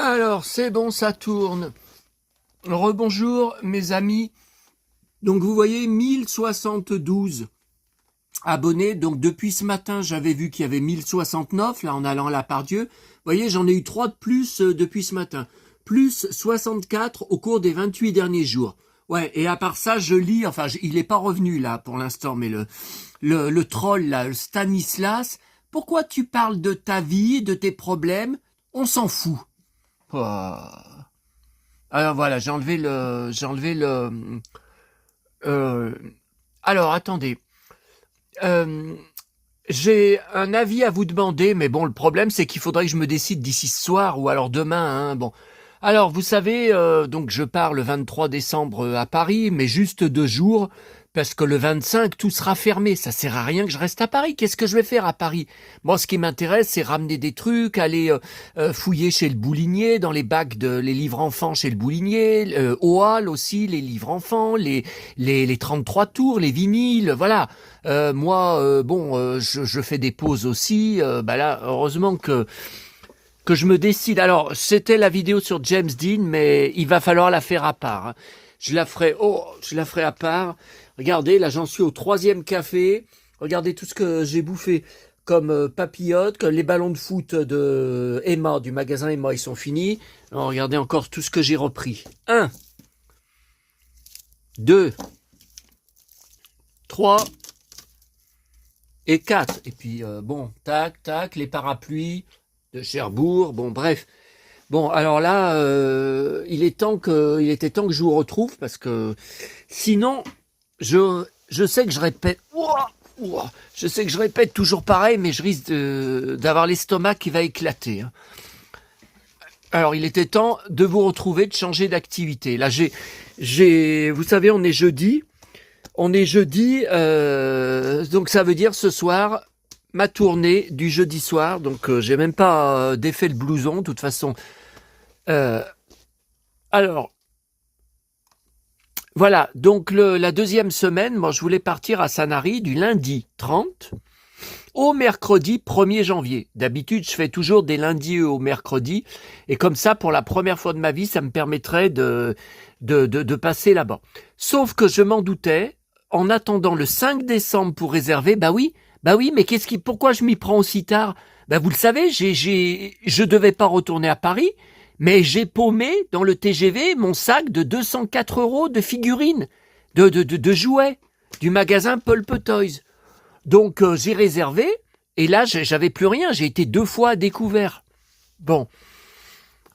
Alors, c'est bon, ça tourne. Rebonjour, mes amis. Donc, vous voyez, 1072 abonnés. Donc, depuis ce matin, j'avais vu qu'il y avait 1069, là, en allant à la Pardieu. Vous voyez, j'en ai eu 3 de plus depuis ce matin. Plus 64 au cours des 28 derniers jours. Ouais, et à part ça, je lis, enfin, il est pas revenu, là, pour l'instant, mais le troll, là, le Stanislas, pourquoi tu parles de ta vie, de tes problèmes? On s'en fout. Oh. Alors voilà, j'ai enlevé le. euh, alors attendez, Euh, j'ai un avis à vous demander, mais bon, le problème c'est qu'il faudrait que je me décide d'ici ce soir ou alors demain. Hein, bon, alors vous savez, donc je pars le 23 décembre à Paris, mais juste 2 jours. Parce que le 25, tout sera fermé. Ça sert à rien que je reste à Paris. Qu'est-ce que je vais faire à Paris? Moi, ce qui m'intéresse, c'est ramener des trucs, aller fouiller chez le boulinier, dans les bacs les livres enfants chez le boulinier, au hall aussi, les livres enfants, les 33 tours, les vinyles, voilà. Je fais des pauses aussi. Là, heureusement que je me décide. Alors, c'était la vidéo sur James Dean, mais il va falloir la faire à part. Hein. Je la ferai à part. Regardez, là, j'en suis au 3e café. Regardez tout ce que j'ai bouffé comme papillotes, comme les ballons de foot de Emma, du magasin Emma, ils sont finis. Alors, regardez encore tout ce que j'ai repris. 1, 2, 3 et 4. Et puis, tac, tac, les parapluies de Cherbourg, bon, bref. Bon, alors là, il était temps que je vous retrouve parce que sinon, je sais que je répète, je sais que je répète toujours pareil, mais je risque d'avoir l'estomac qui va éclater. Hein. Alors, il était temps de vous retrouver, de changer d'activité. Là, vous savez, on est jeudi, donc ça veut dire ce soir. Ma tournée du jeudi soir, donc j'ai même pas défait le blouson, de toute façon. Alors, voilà, donc la 2e semaine, moi je voulais partir à Sanary du lundi 30 au mercredi 1er janvier. D'habitude, je fais toujours des lundis au mercredi, et comme ça, pour la première fois de ma vie, ça me permettrait de passer là-bas. Sauf que je m'en doutais, en attendant le 5 décembre pour réserver, bah oui, mais pourquoi je m'y prends aussi tard? Vous le savez, je devais pas retourner à Paris, mais j'ai paumé dans le TGV mon sac de 204 € de figurines, de jouets, du magasin Pulp Toys. Donc j'ai réservé, et là j'avais plus rien, j'ai été 2 fois à découvert. Bon,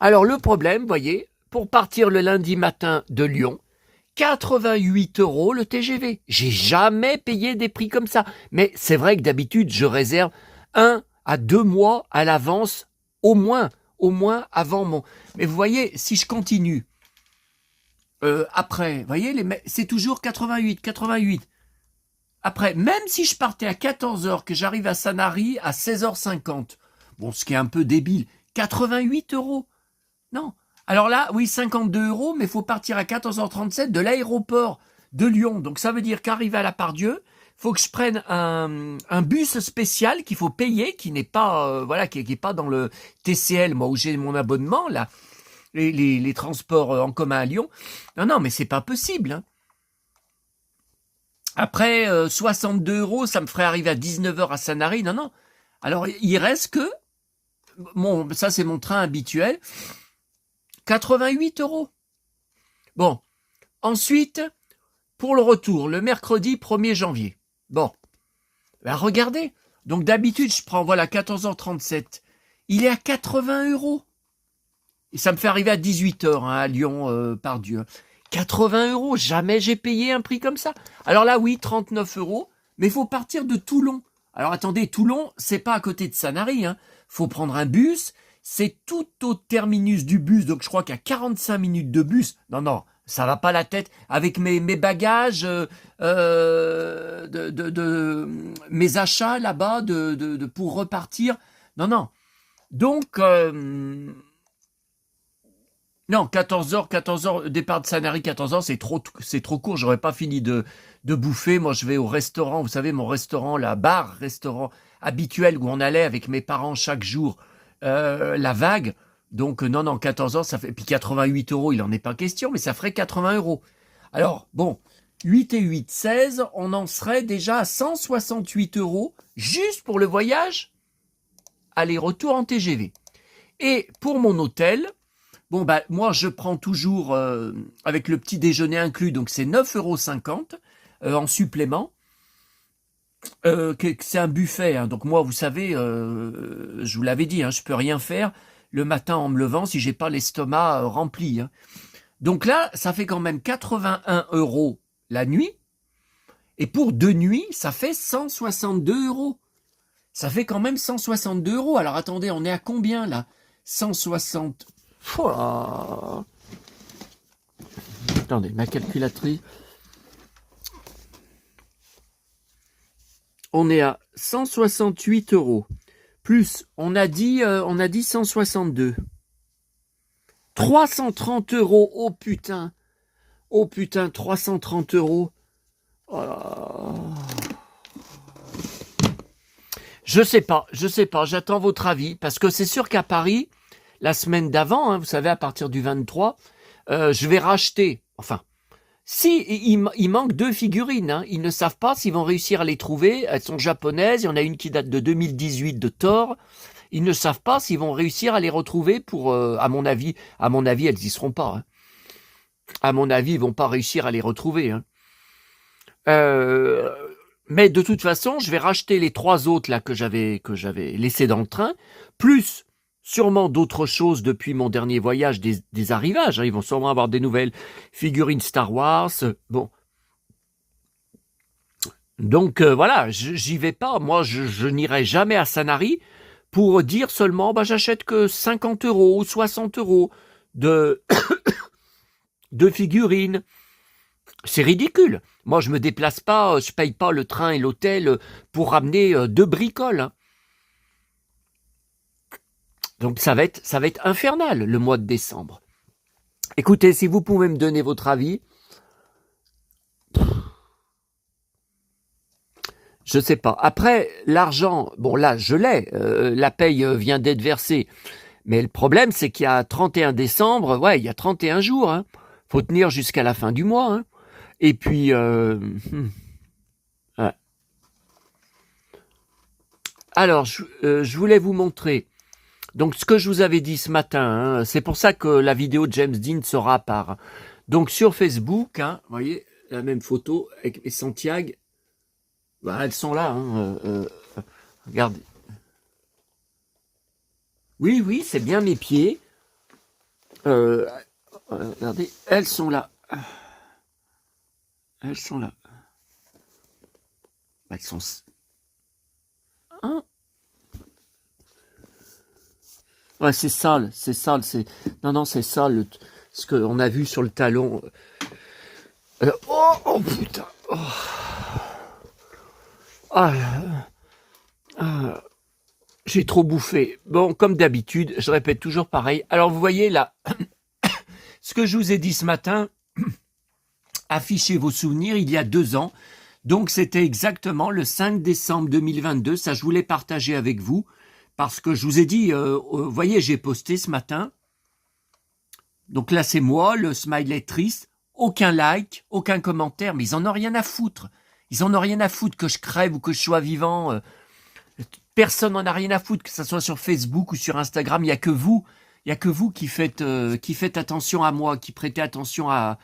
alors le problème, voyez, pour partir le lundi matin de Lyon, 88 € le TGV. J'ai jamais payé des prix comme ça. Mais c'est vrai que d'habitude, je réserve 1 à 2 mois à l'avance, au moins avant mon... Mais vous voyez, si je continue, après, vous voyez, c'est toujours 88. Après, même si je partais à 14h, que j'arrive à Sanary à 16h50, bon, ce qui est un peu débile, 88 €. Non. Alors là, oui, 52 €, mais il faut partir à 14h37 de l'aéroport de Lyon. Donc ça veut dire qu'arrivé à la Pardieu, il faut que je prenne un bus spécial qu'il faut payer, qui n'est pas, qui est pas dans le TCL, moi où j'ai mon abonnement, là, les transports en commun à Lyon. Non, mais c'est pas possible. Hein. Après, 62 €, ça me ferait arriver à 19h à Sanary. Non. Alors, il reste que, ça c'est mon train habituel, 88 €. Bon, ensuite, pour le retour, le mercredi 1er janvier. Bon, regardez. Donc d'habitude, je prends, 14h37. Il est à 80 €. Et ça me fait arriver à 18h à Lyon, Pardieu. 80 €, jamais j'ai payé un prix comme ça. Alors là, oui, 39 €, mais il faut partir de Toulon. Alors attendez, Toulon, c'est pas à côté de Sanary. Faut prendre un bus. C'est tout au terminus du bus, donc je crois qu'il y a 45 minutes de bus. Non, ça va pas la tête. Avec mes bagages, mes achats là-bas, pour repartir. Non. Donc, non, 14h, départ de Sanary, 14h, c'est trop court. J'aurais pas fini de bouffer. Moi, je vais au restaurant. Vous savez, mon restaurant, bar-restaurant habituel où on allait avec mes parents chaque jour. La Vague, Donc, non, 14 heures, ça fait... Puis 88 euros, il n'en est pas question, mais ça ferait 80 euros. Alors, bon, 8 et 8, 16, on en serait déjà à 168 euros juste pour le voyage aller-retour en TGV. Et pour mon hôtel, bon, bah, moi, je prends toujours avec le petit déjeuner inclus, donc c'est 9,50 € en supplément. C'est un buffet, hein. Donc moi, vous savez, je vous l'avais dit, hein, je peux rien faire le matin en me levant si j'ai pas l'estomac rempli, hein. Donc là, ça fait quand même 81 € la nuit, et pour 2 nuits, ça fait 162 €. Ça fait quand même 162 €. Alors attendez, on est à combien là? 160. Oh là. Attendez, ma calculatrice. On est à 168 €. Plus, on a dit 162. 330 €. Oh putain. Oh putain, 330 €. Oh là. Je sais pas, j'attends votre avis, parce que c'est sûr qu'à Paris, la semaine d'avant, hein, vous savez, à partir du 23, je vais racheter, enfin, si il manque 2 figurines, hein, ils ne savent pas s'ils vont réussir à les trouver, elles sont japonaises, il y en a une qui date de 2018 de Thor, ils ne savent pas s'ils vont réussir à les retrouver pour, à mon avis, elles y seront pas, hein. À mon avis, ils vont pas réussir à les retrouver, hein. Mais de toute façon, je vais racheter les 3 autres là que j'avais laissés dans le train, plus sûrement d'autres choses depuis mon dernier voyage, des arrivages, hein. Ils vont sûrement avoir des nouvelles figurines Star Wars. Bon. Donc voilà, j'y vais pas. Moi, je n'irai jamais à Sanary pour dire seulement, bah, j'achète que 50 € ou 60 € de figurines. C'est ridicule. Moi, je me déplace pas, je paye pas le train et l'hôtel pour ramener 2 bricoles, hein. Donc ça va être infernal le mois de décembre. Écoutez, si vous pouvez me donner votre avis, je sais pas. Après, l'argent, bon là, je l'ai, la paye vient d'être versée. Mais le problème, c'est qu'il y a 31 décembre, ouais, il y a 31 jours, hein. Faut tenir jusqu'à la fin du mois, hein. Et puis, ouais. Alors, je voulais vous montrer. Donc, ce que je vous avais dit ce matin, hein, c'est pour ça que la vidéo de James Dean sera part. Donc, sur Facebook, hein, vous voyez, la même photo avec les Santiago. Bah, elles sont là, hein, regardez. Oui, c'est bien mes pieds. Regardez, elles sont là. Elles sont là. Elles sont... Hein? Ouais, c'est sale. Non, c'est sale, ce qu'on a vu sur le talon. Oh putain. Oh. J'ai trop bouffé. Bon, comme d'habitude, je répète toujours pareil. Alors, vous voyez là, ce que je vous ai dit ce matin, affichez vos souvenirs il y a 2 ans. Donc, c'était exactement le 5 décembre 2022. Ça, je voulais partager avec vous. Parce que je vous ai dit, vous voyez, j'ai posté ce matin. Donc là, c'est moi, le smiley triste. Aucun like, aucun commentaire, mais ils en ont rien à foutre. Ils en ont rien à foutre que je crève ou que je sois vivant. Personne n'en a rien à foutre, que ce soit sur Facebook ou sur Instagram. Il n'y a que vous. Il n'y a que vous qui faites attention à moi, qui prêtez attention à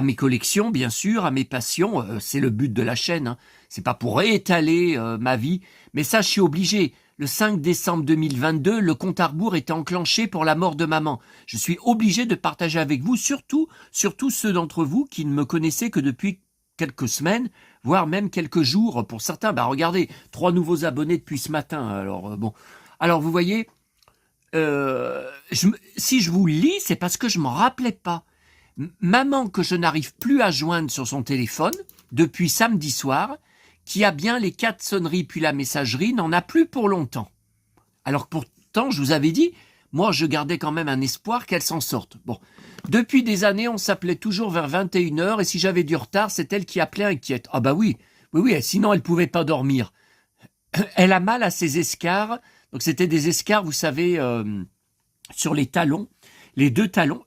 mes collections, bien sûr, à mes passions. C'est le but de la chaîne, hein. C'est pas pour étaler ma vie. Mais ça, je suis obligé. Le 5 décembre 2022, le compte à rebours était enclenché pour la mort de maman. Je suis obligé de partager avec vous, surtout ceux d'entre vous qui ne me connaissaient que depuis quelques semaines, voire même quelques jours. Pour certains, bah regardez, 3 nouveaux abonnés depuis ce matin. Alors bon, alors vous voyez, si je vous lis, c'est parce que je m'en rappelais pas. Maman que je n'arrive plus à joindre sur son téléphone depuis samedi soir, qui a bien les 4 sonneries puis la messagerie, n'en a plus pour longtemps. Alors que pourtant, je vous avais dit, moi je gardais quand même un espoir qu'elle s'en sorte. Bon, depuis des années, on s'appelait toujours vers 21h, et si j'avais du retard, c'est elle qui appelait inquiète. Ah bah oui, sinon elle pouvait pas dormir. Elle a mal à ses escarres, donc c'était des escarres, vous savez, sur les talons, les 2 talons.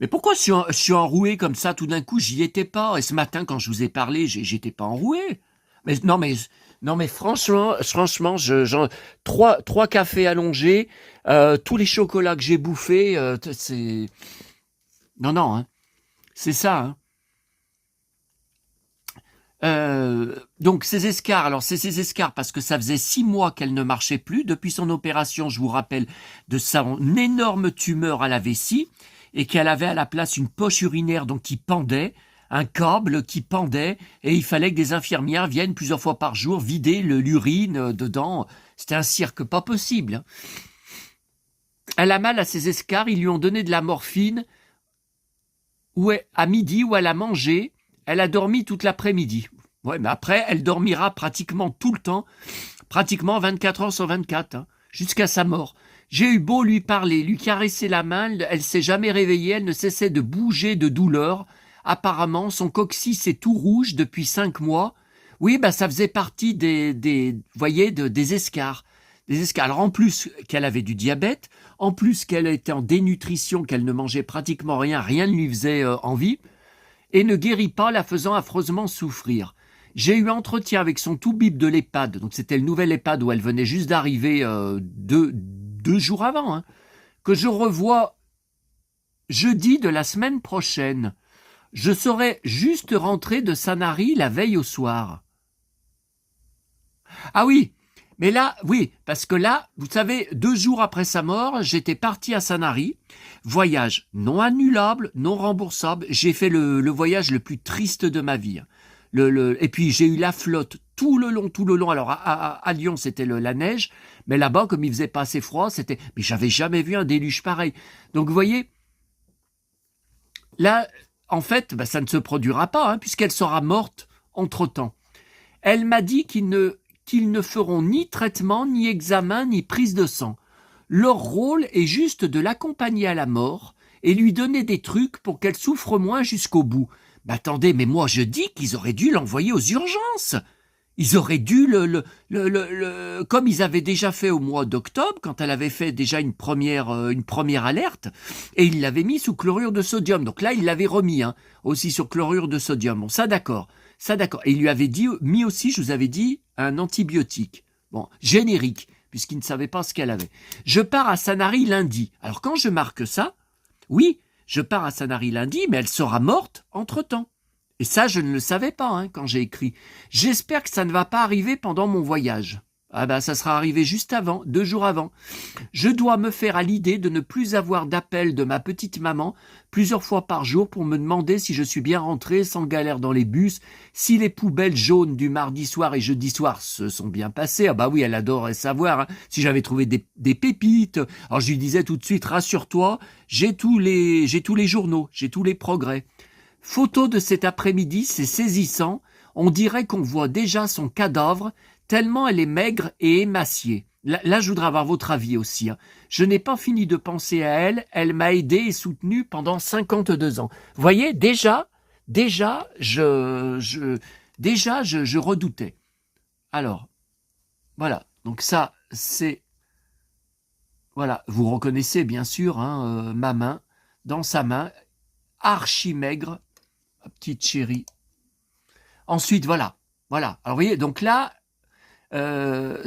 Mais pourquoi je suis enroué comme ça tout d'un coup? J'y étais pas. Et ce matin, quand je vous ai parlé, j'étais pas enroué. Mais franchement, trois cafés allongés, tous les chocolats que j'ai bouffés, c'est non, hein, c'est ça. Hein. Donc ces escarres, alors c'est ces escarres parce que ça faisait 6 mois qu'elle ne marchait plus depuis son opération, je vous rappelle, de son énorme tumeur à la vessie et qu'elle avait à la place une poche urinaire donc qui pendait, un câble qui pendait et il fallait que des infirmières viennent plusieurs fois par jour vider l'urine dedans. C'était un cirque pas possible. Hein. Elle a mal à ses escarres, ils lui ont donné de la morphine à midi où elle a mangé, elle a dormi toute l'après-midi. Ouais, mais après, elle dormira pratiquement tout le temps, pratiquement 24 heures sur 24, hein, jusqu'à sa mort. J'ai eu beau lui parler, lui caresser la main, elle s'est jamais réveillée, elle ne cessait de bouger de douleur. Apparemment, son coccyx est tout rouge depuis 5 mois. Oui, bah ça faisait partie des escarres. Des escarres. Alors en plus qu'elle avait du diabète, en plus qu'elle était en dénutrition, qu'elle ne mangeait pratiquement rien, rien ne lui faisait envie, et ne guérit pas, la faisant affreusement souffrir. J'ai eu entretien avec son tout-bib de l'EHPAD, donc c'était le nouvel EHPAD où elle venait juste d'arriver 2 jours avant, hein, que je revois jeudi de la semaine prochaine. Je serais juste rentré de Sanary la veille au soir. Ah oui, mais là, oui, parce que là, vous savez, 2 jours après sa mort, j'étais parti à Sanary, voyage non annulable, non remboursable, j'ai fait le voyage le plus triste de ma vie. Et puis j'ai eu la flotte tout le long. Alors à Lyon, c'était la neige, mais là-bas, comme il faisait pas assez froid, mais j'avais jamais vu un déluge pareil. Donc vous voyez, là, en fait, ça ne se produira pas, hein, puisqu'elle sera morte entre-temps. Elle m'a dit qu'ils ne feront ni traitement, ni examen, ni prise de sang. Leur rôle est juste de l'accompagner à la mort et lui donner des trucs pour qu'elle souffre moins jusqu'au bout. Mais attendez, mais moi je dis qu'ils auraient dû l'envoyer aux urgences. Ils auraient dû comme ils avaient déjà fait au mois d'octobre, quand elle avait fait déjà une première alerte, et ils l'avaient mis sous chlorure de sodium. Donc là, ils l'avaient remis, hein, aussi sur chlorure de sodium. Bon, ça d'accord. Et il lui avait mis aussi, je vous avais dit, un antibiotique. Bon, générique, puisqu'il ne savait pas ce qu'elle avait. Je pars à Sanary lundi. Alors quand je marque ça, oui, je pars à Sanary lundi, mais elle sera morte entre-temps. Et ça, je ne le savais pas, hein, quand j'ai écrit. J'espère que ça ne va pas arriver pendant mon voyage. Ah ben, ça sera arrivé juste avant, 2 jours avant. Je dois me faire à l'idée de ne plus avoir d'appel de ma petite maman plusieurs fois par jour pour me demander si je suis bien rentré sans galère dans les bus, si les poubelles jaunes du mardi soir et jeudi soir se sont bien passées. Ah bah oui, elle adorerait savoir, hein, si j'avais trouvé des pépites. Alors je lui disais tout de suite, rassure-toi, j'ai tous les journaux, j'ai tous les progrès. Photo de cet après-midi, c'est saisissant. On dirait qu'on voit déjà son cadavre, tellement elle est maigre et émaciée. Là, je voudrais avoir votre avis aussi. Hein. Je n'ai pas fini de penser à elle. Elle m'a aidé et soutenu pendant 52 ans. Vous voyez, déjà, je redoutais. Alors, voilà. Donc ça, c'est... Voilà, vous reconnaissez bien sûr ma main, dans sa main, archi maigre, ma petite chérie. Ensuite, voilà. Alors, vous voyez, donc là,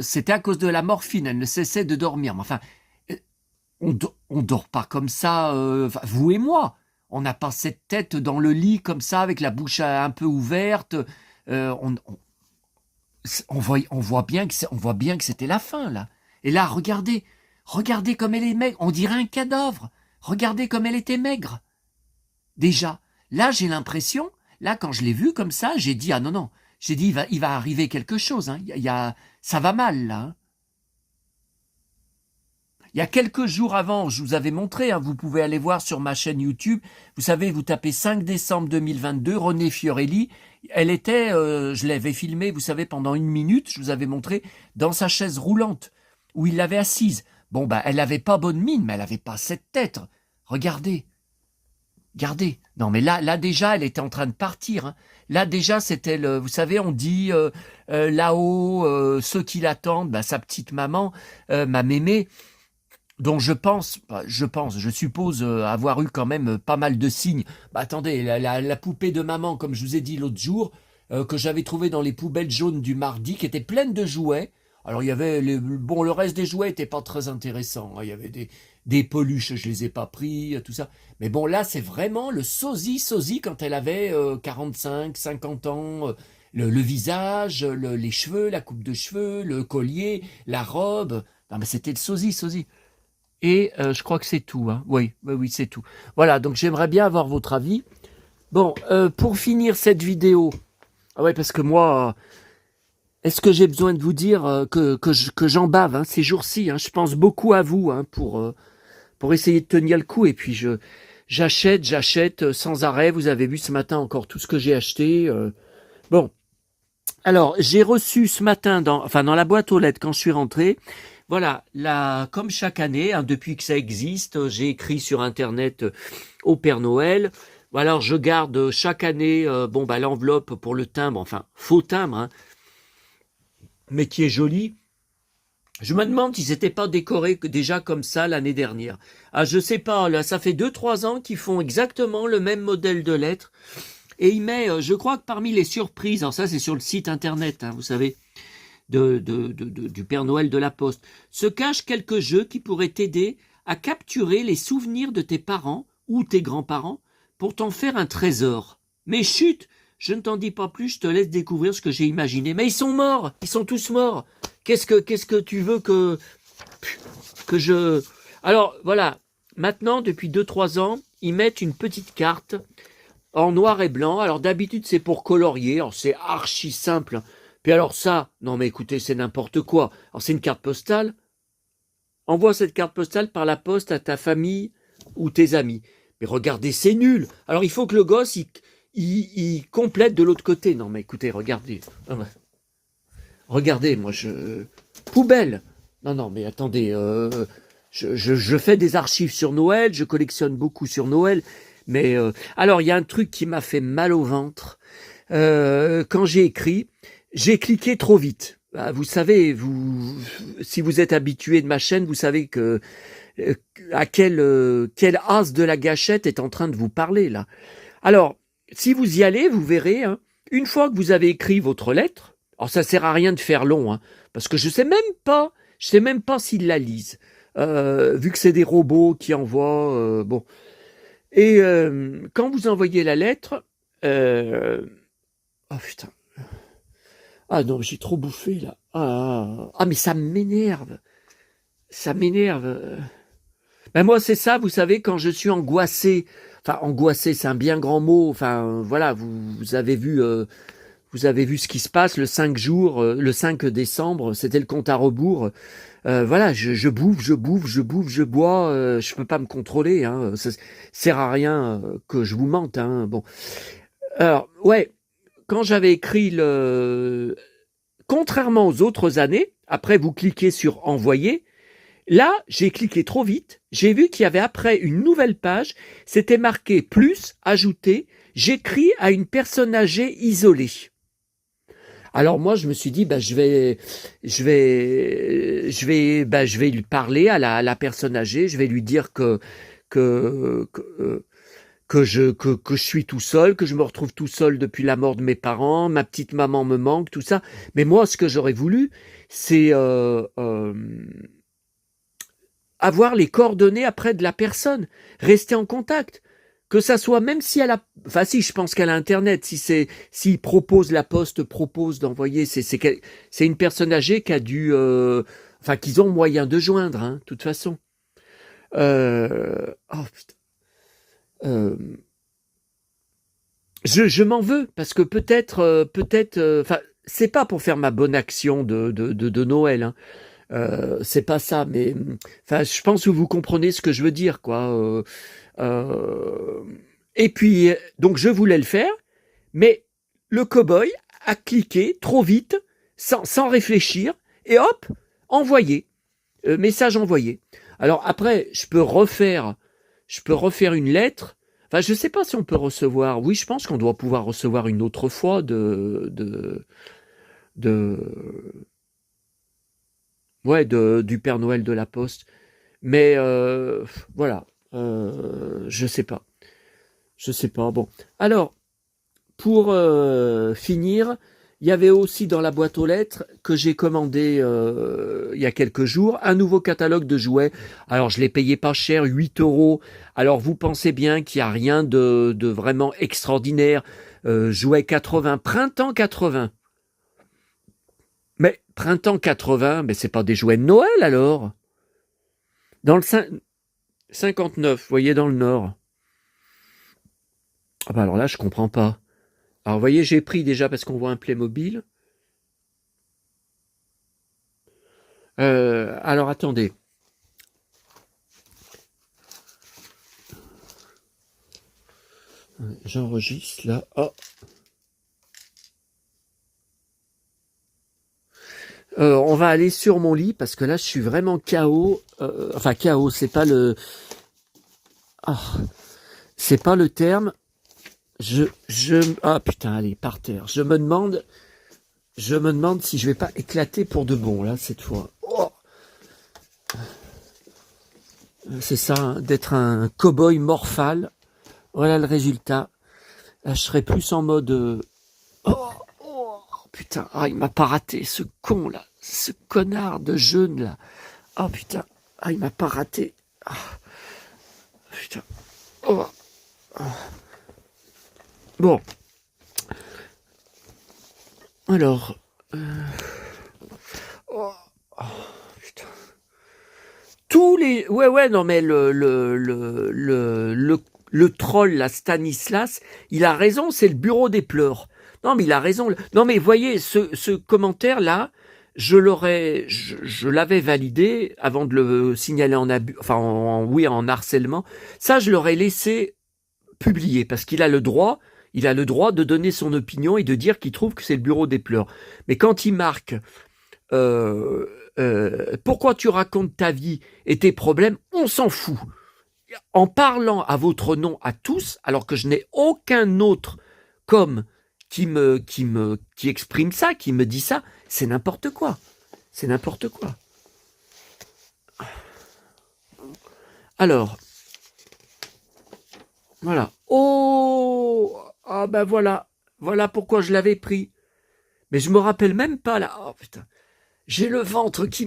c'était à cause de la morphine, elle ne cessait de dormir. Mais enfin, on dort pas comme ça, vous et moi. On n'a pas cette tête dans le lit comme ça, avec la bouche un peu ouverte. On voit bien que c'était la fin, là. Et là, regardez comme elle est maigre. On dirait un cadavre. Regardez comme elle était maigre. Déjà, là, j'ai l'impression, là, quand je l'ai vue comme ça, j'ai dit, ah non, j'ai dit, il va arriver quelque chose, hein. Ça va mal, là. Hein. Il y a quelques jours avant, je vous avais montré, hein, vous pouvez aller voir sur ma chaîne YouTube, vous savez, vous tapez 5 décembre 2022, René Fiorelli, elle était, je l'avais filmée, vous savez, pendant 1 minute, je vous avais montré, dans sa chaise roulante, où il l'avait assise. Bon, elle n'avait pas bonne mine, mais elle n'avait pas cette tête. Regardez. Non, mais là déjà, elle était en train de partir. Hein. Là déjà c'était vous savez, on dit là-haut ceux qui l'attendent, bah, sa petite maman, ma mémé, dont je suppose avoir eu quand même pas mal de signes. Bah attendez, la poupée de maman, comme je vous ai dit l'autre jour, que j'avais trouvée dans les poubelles jaunes du mardi, qui était pleine de jouets. Alors il y avait le reste des jouets était pas très intéressant, hein. Il y avait des peluches, je les ai pas pris, tout ça. Mais bon, là c'est vraiment le sosie quand elle avait 45, 50 ans, le visage, les cheveux, la coupe de cheveux, le collier, la robe. Non mais c'était le sosie. Et je crois que c'est tout, hein. Oui, c'est tout. Voilà, donc j'aimerais bien avoir votre avis. Bon, pour finir cette vidéo, ah ouais, parce que moi, est-ce que j'ai besoin de vous dire que j'en bave, hein, ces jours-ci, hein, je pense beaucoup à vous, hein, pour essayer de tenir le coup. Et puis j'achète sans arrêt. Vous avez vu ce matin encore tout ce que j'ai acheté. Bon, alors j'ai reçu ce matin dans la boîte aux lettres quand je suis rentré. Voilà, comme chaque année, hein, depuis que ça existe, j'ai écrit sur Internet au Père Noël. Alors je garde chaque année l'enveloppe pour le timbre, enfin faux timbre, hein, mais qui est joli. Je me demande s'ils n'étaient pas décorés déjà comme ça l'année dernière. Ah, je sais pas, là, ça fait 2-3 ans qu'ils font exactement le même modèle de lettre. Et il met, je crois que parmi les surprises, alors ça c'est sur le site internet, hein, vous savez, du Père Noël de la Poste, se cachent quelques jeux qui pourraient t'aider à capturer les souvenirs de tes parents ou tes grands-parents pour t'en faire un trésor. Mais chut, je ne t'en dis pas plus, je te laisse découvrir ce que j'ai imaginé. Mais ils sont morts, ils sont tous morts. Qu'est-ce que tu veux que je... Alors voilà, maintenant depuis 2-3 ans, ils mettent une petite carte en noir et blanc. Alors d'habitude c'est pour colorier, alors c'est archi simple. Puis alors ça, non mais écoutez, c'est n'importe quoi. Alors c'est une carte postale. Envoie cette carte postale par la poste à ta famille ou tes amis. Mais regardez, c'est nul. Alors il faut que le gosse, il complète de l'autre côté. Non mais écoutez, regardez. Regardez, poubelle. Non mais attendez, je fais des archives sur Noël, je collectionne beaucoup sur Noël. Mais alors il y a un truc qui m'a fait mal au ventre. Quand j'ai cliqué trop vite. Vous savez, si vous êtes habitué de ma chaîne, vous savez que à quel as de la gâchette est en train de vous parler là. Alors, si vous y allez, vous verrez, hein, une fois que vous avez écrit votre lettre, alors ça sert à rien de faire long, hein, parce que je sais même pas s'ils la lisent, vu que c'est des robots qui envoient, bon. Et quand vous envoyez la lettre, oh putain. Ah non, j'ai trop bouffé là. Mais ça m'énerve. Ça m'énerve. Ben moi, c'est ça, vous savez, quand je suis angoissé. Enfin, angoissé, c'est un bien grand mot. Enfin, voilà, vous avez vu ce qui se passe le 5 décembre, c'était le compte à rebours. Voilà, je bouffe, je bois, je peux pas me contrôler. Hein, ça sert à rien que je vous mente. Hein, bon. Alors, ouais. Quand j'avais écrit contrairement aux autres années, après vous cliquez sur envoyer, là j'ai cliqué trop vite, j'ai vu qu'il y avait après une nouvelle page, c'était marqué plus, ajouté, j'écris à une personne âgée isolée. Alors moi je me suis dit je vais lui parler à la personne âgée, je vais lui dire que je suis tout seul, que je me retrouve tout seul depuis la mort de mes parents, ma petite maman me manque, tout ça. Mais moi, ce que j'aurais voulu, c'est avoir les coordonnées après de la personne, rester en contact. Que ça soit, même si elle a... Enfin si, je pense qu'elle a Internet, s'il propose, la poste propose d'envoyer, c'est une personne âgée qui a dû... Enfin, qu'ils ont moyen de joindre, hein, de toute façon. Oh putain. Je m'en veux parce que peut-être, enfin, c'est pas pour faire ma bonne action de Noël, hein. C'est pas ça, mais enfin, je pense que vous comprenez ce que je veux dire, quoi. Et puis, donc, je voulais le faire, mais le cow-boy a cliqué trop vite, sans réfléchir, et hop, envoyé, message envoyé. Alors après, je peux refaire une lettre Enfin, je sais pas si on peut recevoir. Oui, je pense qu'on doit pouvoir recevoir une autre fois du Père Noël de la Poste. Mais voilà, je sais pas. Je sais pas. Bon, alors pour finir, il y avait aussi dans la boîte aux lettres que j'ai commandé il y a quelques jours un nouveau catalogue de jouets. Alors je l'ai payé pas cher, 8 euros. Alors vous pensez bien qu'il n'y a rien de vraiment extraordinaire. Jouets 80, printemps 80. Mais printemps 80, mais c'est pas des jouets de Noël alors. Dans le 59, vous voyez, dans le Nord. Ah bah alors là, je comprends pas. Alors vous voyez, j'ai pris déjà parce qu'on voit un Playmobil. Alors attendez. J'enregistre là. Oh. On va aller sur mon lit parce que là je suis vraiment KO. Enfin KO, c'est pas le. Ah, c'est pas le terme. Ah putain, allez, par terre. Je me demande si je vais pas éclater pour de bon là cette fois. Oh. C'est ça, hein, d'être un cow-boy morphal. Voilà le résultat. Là, je serais plus en mode. Oh, putain, ah, il m'a pas raté, ce con là, ce connard de jeune là. Oh putain, ah, il m'a pas raté. Ah, putain. Oh. Bon. Alors. Oh, putain. Tous les. Ouais, non, mais le troll, la Stanislas, il a raison, c'est le bureau des pleurs. Non, mais il a raison. Non, mais voyez, ce commentaire-là, je l'avais validé avant de le signaler en abus, enfin, en harcèlement. Ça, je l'aurais laissé publier parce qu'il a le droit. Il a le droit de donner son opinion et de dire qu'il trouve que c'est le bureau des pleurs. Mais quand il marque pourquoi tu racontes ta vie et tes problèmes, on s'en fout. En parlant à votre nom à tous, alors que je n'ai aucun autre comme qui exprime ça, qui me dit ça, c'est n'importe quoi. C'est n'importe quoi. Alors, voilà. Oh, ah ben voilà. Voilà pourquoi je l'avais pris. Mais je me rappelle même pas là. Oh putain. J'ai le ventre qui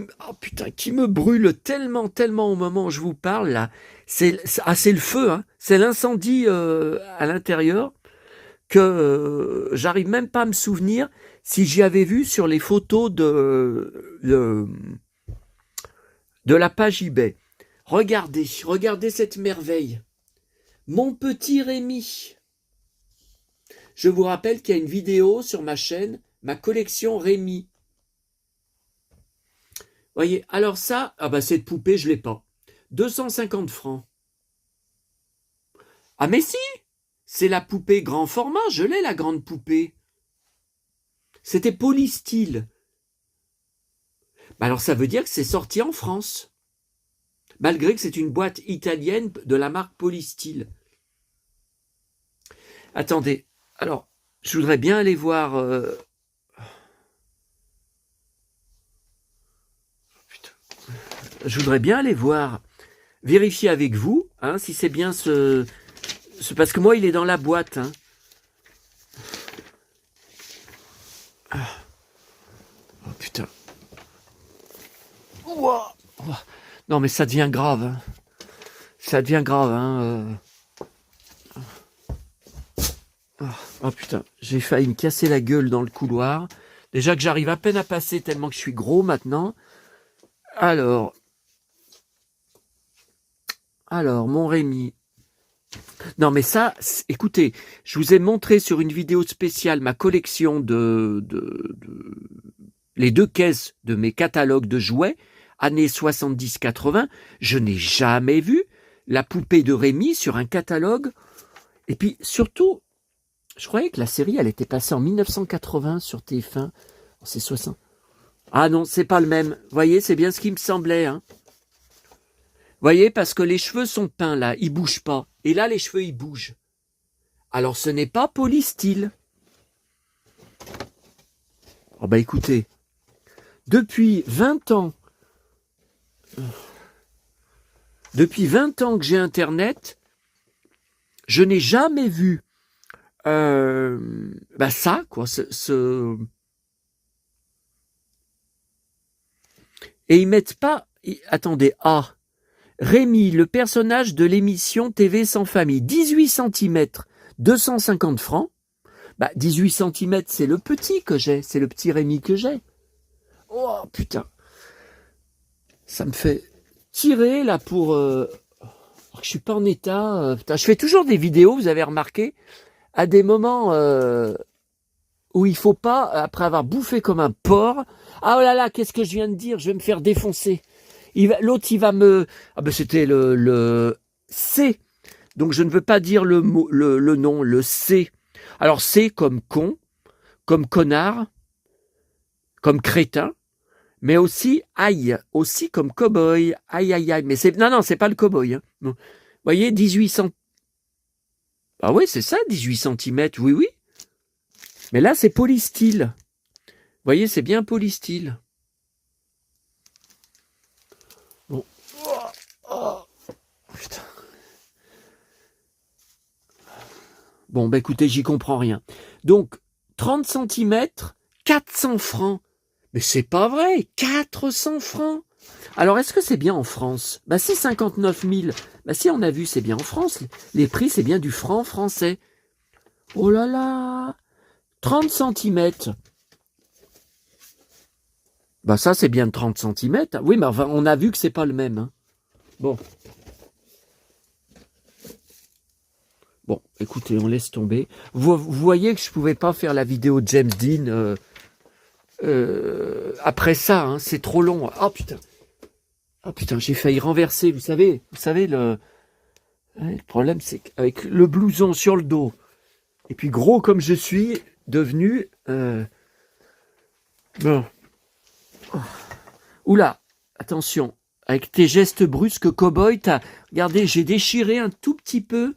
me brûle tellement au moment où je vous parle là. C'est le feu, hein. C'est l'incendie à l'intérieur que j'arrive même pas à me souvenir si j'y avais vu sur les photos de la page eBay. Regardez cette merveille. Mon petit Rémi. Je vous rappelle qu'il y a une vidéo sur ma chaîne, ma collection Rémi. Voyez, alors ça, ah bah cette poupée, je l'ai pas. 250 francs. Ah mais si, c'est la poupée grand format, je l'ai la grande poupée. C'était Polystyle. Bah alors ça veut dire que c'est sorti en France. Malgré que c'est une boîte italienne de la marque Polystyle. Attendez, alors, je voudrais bien aller voir... Je voudrais bien aller voir, vérifier avec vous, hein, si c'est bien parce que moi, il est dans la boîte. Hein. Oh putain. Ouah. Non, mais ça devient grave. Hein. Ça devient grave. Hein. Oh putain, j'ai failli me casser la gueule dans le couloir. Déjà que j'arrive à peine à passer tellement que je suis gros maintenant. Alors, mon Rémi. Non, mais ça, écoutez, je vous ai montré sur une vidéo spéciale ma collection les 2 caisses de mes catalogues de jouets, années 70-80. Je n'ai jamais vu la poupée de Rémi sur un catalogue. Et puis, surtout, je croyais que la série, elle était passée en 1980 sur TF1. C'est 60. Ah non, c'est pas le même. Vous voyez, c'est bien ce qui me semblait, hein. Voyez, parce que les cheveux sont peints là, ils bougent pas. Et là, les cheveux, ils bougent. Alors, ce n'est pas polystyle. Oh bah écoutez, depuis 20 ans que j'ai Internet, je n'ai jamais vu ça, quoi. Et ils mettent pas... Attendez, Rémi, le personnage de l'émission TV sans famille, 18 cm, 250 francs. 18 cm, c'est le petit que j'ai, c'est le petit Rémi que j'ai. Oh putain, ça me fait tirer là pour... je suis pas en état. Putain, je fais toujours des vidéos, vous avez remarqué, à des moments où il faut pas, après avoir bouffé comme un porc. Ah oh là là, qu'est-ce que je viens de dire? Je vais me faire défoncer. L'autre, il va me... Ah ben c'était le C. Donc je ne veux pas dire le mot, le nom, le C. Alors C comme con, comme connard, comme crétin, mais aussi aïe, aussi comme cow-boy, aïe aïe aïe. Mais non, c'est pas le cow-boy. Hein. Vous voyez, 18 cm. Ah oui, c'est ça, 18 cm, oui, oui. Mais là, c'est polystyle. Vous voyez, c'est bien polystyle. Bon. Oh, putain. Bon, écoutez, j'y comprends rien. Donc, 30 cm, 400 francs. Mais c'est pas vrai, 400 francs. Alors, est-ce que c'est bien en France? Si 59 000, si on a vu, c'est bien en France. Les prix, c'est bien du franc français. Oh là là, 30 cm. Ça, c'est bien 30 cm. Oui, mais enfin, on a vu que c'est pas le même. Hein. Bon, écoutez, on laisse tomber. Vous voyez que je pouvais pas faire la vidéo de James Dean après ça. Hein, c'est trop long. Oh putain. Ah putain, j'ai failli renverser, vous savez le problème c'est qu'avec le blouson sur le dos, et puis gros comme je suis devenu, bon. Oula, attention, avec tes gestes brusques cow-boy, regardez, j'ai déchiré un tout petit peu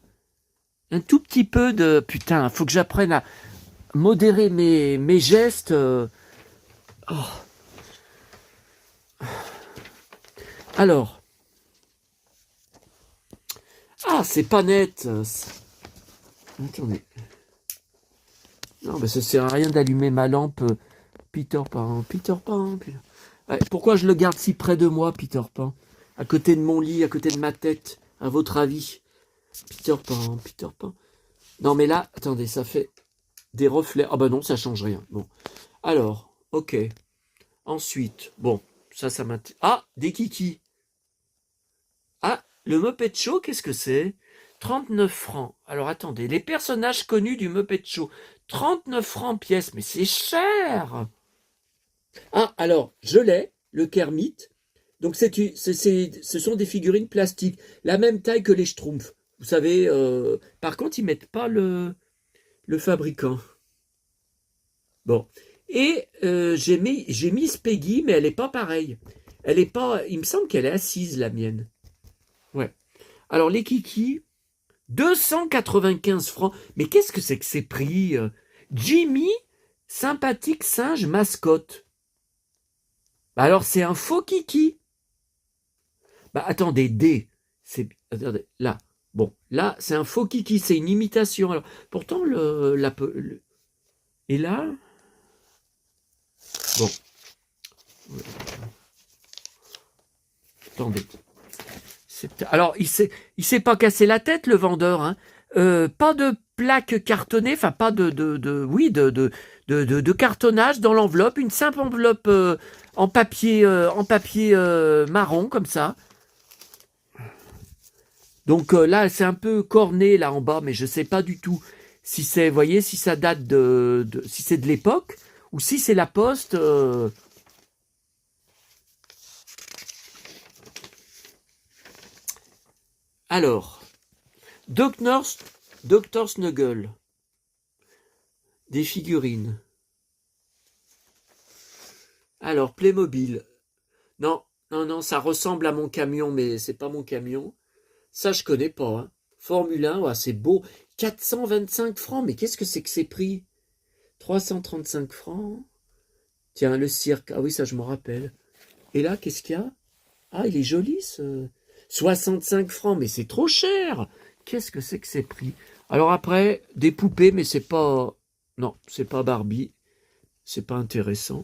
de, putain, faut que j'apprenne à modérer mes gestes. Alors, c'est pas net. Attendez. Non, ça sert à rien d'allumer ma lampe Peter Pan. Ouais, pourquoi je le garde si près de moi, Peter Pan? À côté de mon lit, à côté de ma tête, à votre avis? Peter Pan. Non, mais là, attendez, ça fait des reflets. Ah non, ça change rien. Bon. Alors, ok. Ensuite, bon, ça m'intéresse. Ah, des kikis. Ah, le Muppet Show, qu'est-ce que c'est? 39 francs. Alors attendez, les personnages connus du Muppet Show. 39 francs pièce, mais c'est cher. Ah, alors, je l'ai, le Kermit. Donc ce sont des figurines plastiques, la même taille que les Schtroumpfs. Vous savez, par contre, ils mettent pas le fabricant. Bon. Et j'ai mis Peggy, mais elle n'est pas pareille. Elle est pas. Il me semble qu'elle est assise, la mienne. Ouais. Alors, les kikis, 295 francs. Mais qu'est-ce que c'est que ces prix? Jimmy, sympathique singe mascotte. Alors, c'est un faux kiki. Attendez, attendez, là. Bon, là, c'est un faux kiki, c'est une imitation. Alors, pourtant, et là... Bon. Attendez. Alors, il s'est pas cassé la tête, le vendeur. Hein. Pas de plaque cartonnée, enfin, pas de cartonnage dans l'enveloppe. Une simple enveloppe en papier marron, comme ça. Donc là, c'est un peu corné là en bas, mais je sais pas du tout si c'est, voyez, si ça date si c'est de l'époque ou si c'est la poste. Alors, Dr Snuggle, des figurines. Alors, Playmobil. Non, ça ressemble à mon camion, mais c'est pas mon camion. Ça, je connais pas. Hein. Formule 1, ouais, c'est beau. 425 francs, mais qu'est-ce que c'est que ces prix? 335 francs. Tiens, le cirque. Ah oui, ça, je me rappelle. Et là, qu'est-ce qu'il y a? Ah, il est joli, ce... 65 francs, mais c'est trop cher. Qu'est-ce que c'est que ces prix? Alors après, des poupées, mais c'est pas... Non, c'est pas Barbie. C'est pas intéressant.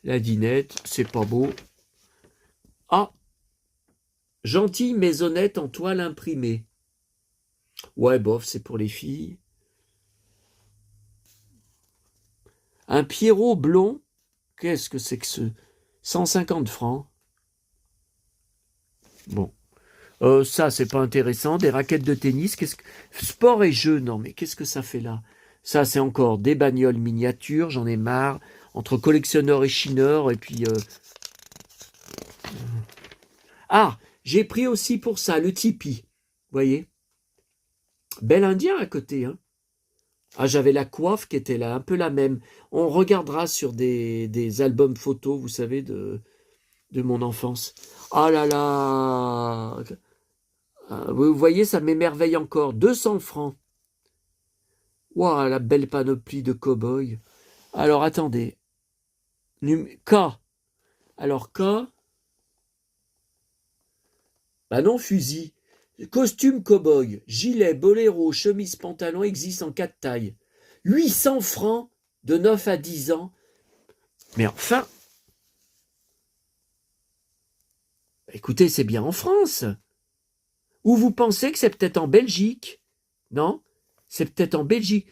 La dinette, c'est pas beau. Ah, gentille maisonnette en toile imprimée. Ouais, bof, c'est pour les filles. Un Pierrot blond. Qu'est-ce que c'est que ce... 150 francs. Bon. Ça, c'est pas intéressant. Des raquettes de tennis. Qu'est-ce que... Sport et jeux. Non, mais qu'est-ce que ça fait là? Ça, c'est encore des bagnoles miniatures. J'en ai marre. Entre collectionneurs et chineurs. Et puis... Ah, j'ai pris aussi pour ça le Tipeee. Vous voyez? Bel indien à côté, hein. Ah, j'avais la coiffe qui était là, un peu la même. On regardera sur des albums photos, vous savez, de mon enfance. Ah là là! Vous voyez, ça m'émerveille encore. 200 francs. Waouh, la belle panoplie de cow-boys. Alors, attendez. K. Alors, K. Bah non, fusil. Costume cow-boy, gilet, boléro, chemise, pantalon existent en 4 tailles. 800 francs de 9 à 10 ans. Mais enfin, écoutez, c'est bien en France. Ou vous pensez que c'est peut-être en Belgique? Non? C'est peut-être en Belgique.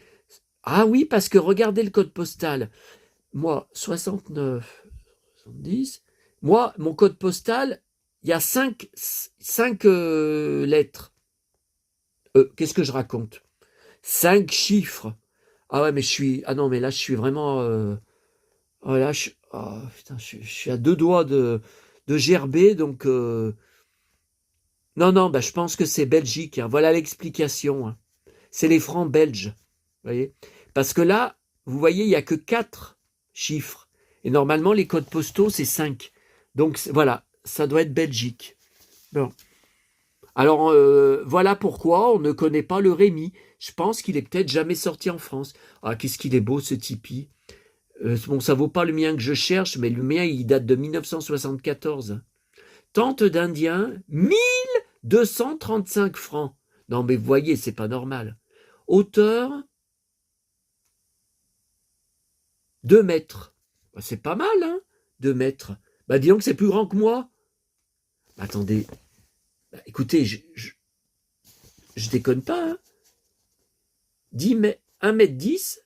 Ah oui, parce que regardez le code postal. Moi, 69, 70. Moi, mon code postal, il y a 5 lettres. Qu'est-ce que je raconte? 5 chiffres. Ah ouais, mais je suis... Ah non, mais là, je suis vraiment... Oh là, oh, putain, je suis à 2 doigts de gerber, donc... Non, non, bah, je pense que c'est Belgique, hein. Voilà l'explication, hein. C'est les francs belges, vous voyez. Parce que là, vous voyez, il n'y a que 4 chiffres. Et normalement, les codes postaux, c'est 5. Donc, voilà, ça doit être Belgique. Bon. Alors, voilà pourquoi on ne connaît pas le Rémi. Je pense qu'il est peut-être jamais sorti en France. Ah, qu'est-ce qu'il est beau, ce Tipeee. Bon, ça vaut pas le mien que je cherche, mais le mien, il date de 1974. Tente d'Indien, 1235 francs. Non, mais vous voyez, c'est pas normal. Hauteur, 2 mètres. Bah, c'est pas mal, hein, 2 mètres. Bah, dis donc, c'est plus grand que moi. Bah, attendez. Bah, écoutez, je déconne pas, hein. 1 mètre 10,